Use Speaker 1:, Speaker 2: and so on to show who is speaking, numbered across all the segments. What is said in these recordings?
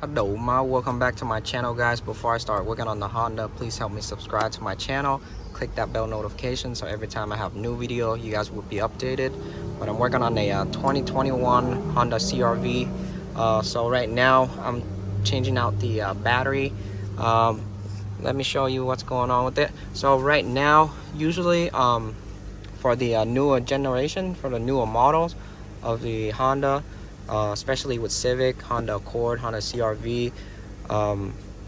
Speaker 1: Welcome back to my channel, guys. Before I start working on the Honda, please help me subscribe to my channel, click that bell notification so every time I have new video you guys will be updated. But I'm working on a 2021 Honda CRV. So right now I'm changing out the battery. Let me show you what's going on with it. So right now, usually for the newer generation, for the newer models of the Honda, especially with Civic, Honda Accord, Honda CRV,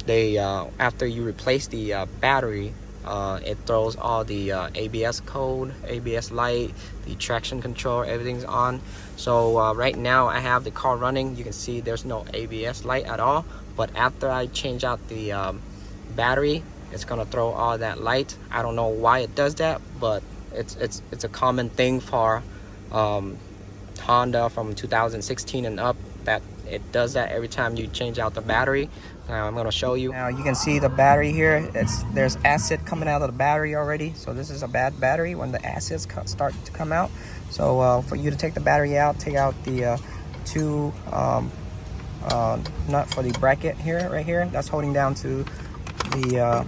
Speaker 1: they after you replace the battery, it throws all the ABS code, ABS light, the traction control, everything's on. So right now I have the car running. You can see there's no ABS light at all, but after I change out the battery, it's gonna throw all that light. I don't know why it does that, but it's a common thing for Honda from 2016 and up, that it does that every time you change out the battery. Now I'm going to show you. Now you can see the battery here. There's acid coming out of the battery already, so this is a bad battery when the acids start to come out. So for you to take the battery out, take out the two nut for the bracket here, right here, that's holding down to the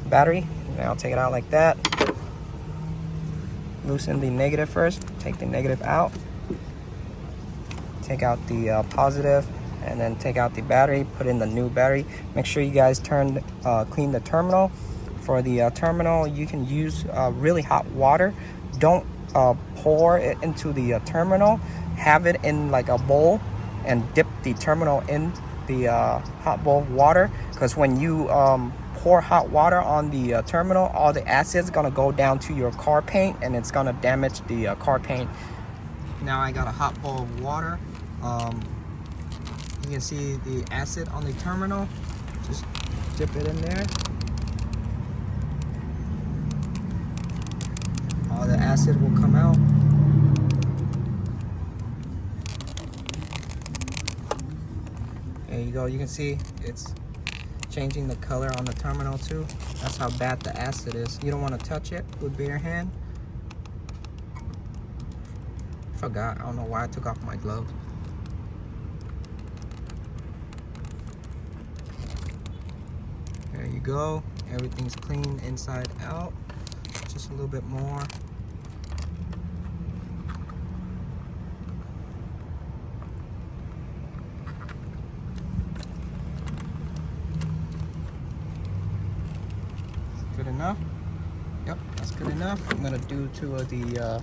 Speaker 1: battery. Now take it out like that. Loosen the negative first, take the negative out, take out the positive, and then take out the battery, put in the new battery. Make sure you guys clean the terminal. For the terminal, you can use really hot water. Don't pour it into the terminal. Have it in like a bowl and dip the terminal in the hot bowl of water, because when you pour hot water on the terminal, all the acid's gonna go down to your car paint and it's gonna damage the car paint. Now I got a hot bowl of water. You can see the acid on the terminal. Just dip it in there. All the acid will come out. There you go. You can see it's changing the color on the terminal too. That's how bad the acid is. You don't want to touch it with bare hand. Forgot. I don't know why I took off my gloves. There you go. Everything's clean inside out. Just a little bit more. Good enough? Yep, that's good enough. I'm gonna do to the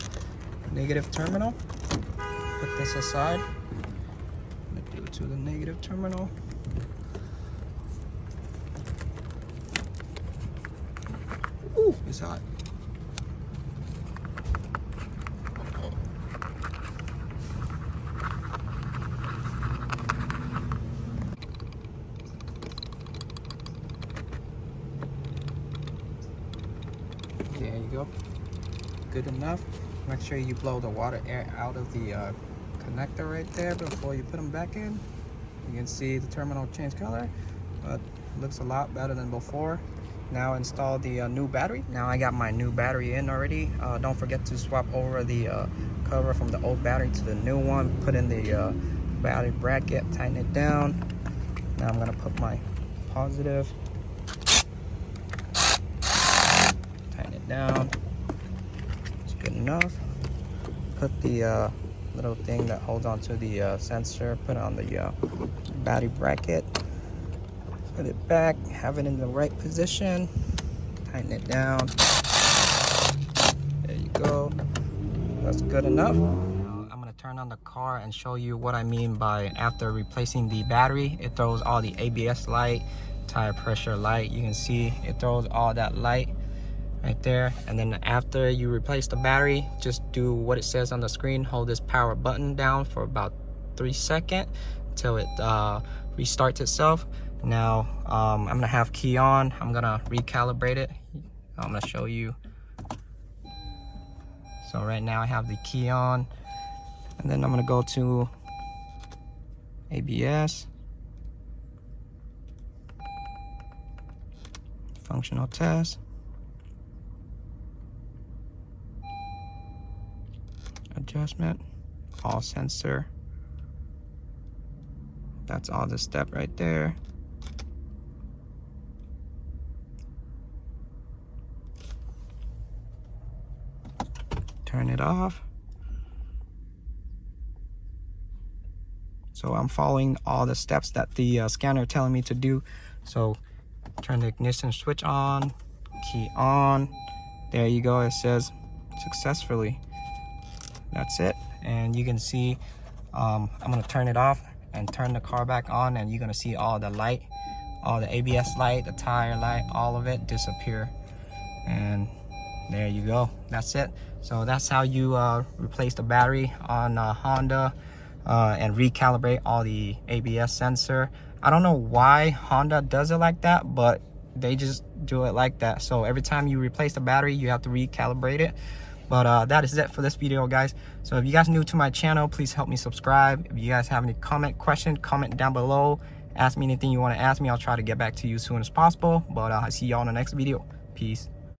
Speaker 1: negative terminal. Put this aside. I'm gonna do it to the negative terminal. Ooh, it's hot. There you go. Good enough. Make sure you blow the water air out of the connector right there before you put them back in. You can see the terminal change color, but it looks a lot better than before. Now install the new battery. Now I got my new battery in already. Don't forget to swap over the cover from the old battery to the new one. Put in the battery bracket, tighten it down. Now I'm gonna put my positive. Tighten it down. It's good enough. Put the little thing that holds onto the sensor, put it on the battery bracket. Put it back, have it in the right position, tighten it down. There you go. That's good enough. Now I'm gonna turn on the car and show you what I mean by after replacing the battery, it throws all the ABS light, tire pressure light. You can see it throws all that light right there. And then after you replace the battery, just do what it says on the screen. Hold this power button down for about 3 seconds until it restarts itself. Now I'm gonna have key on. I'm gonna recalibrate it. I'm gonna show you. So right now I have the key on, and then I'm gonna go to ABS, functional test, adjustment, all sensor, That's all the step right there. Turn it off. So I'm following all the steps that the scanner telling me to do. So turn the ignition switch on, key on. There you go, it says successfully. That's it. And you can see I'm gonna turn it off and turn the car back on, and you're gonna see all the light, all the ABS light, the tire light, all of it disappear. And there you go, that's it. So that's how you replace the battery on Honda and recalibrate all the ABS sensor. I don't know why Honda does it like that, but they just do it like that. So every time you replace the battery, you have to recalibrate it. But that is it for this video, guys. So if you guys are new to my channel, please help me subscribe. If you guys have any question, comment down below. Ask me anything you want to ask me. I'll try to get back to you as soon as possible. But I'll see y'all in the next video. Peace.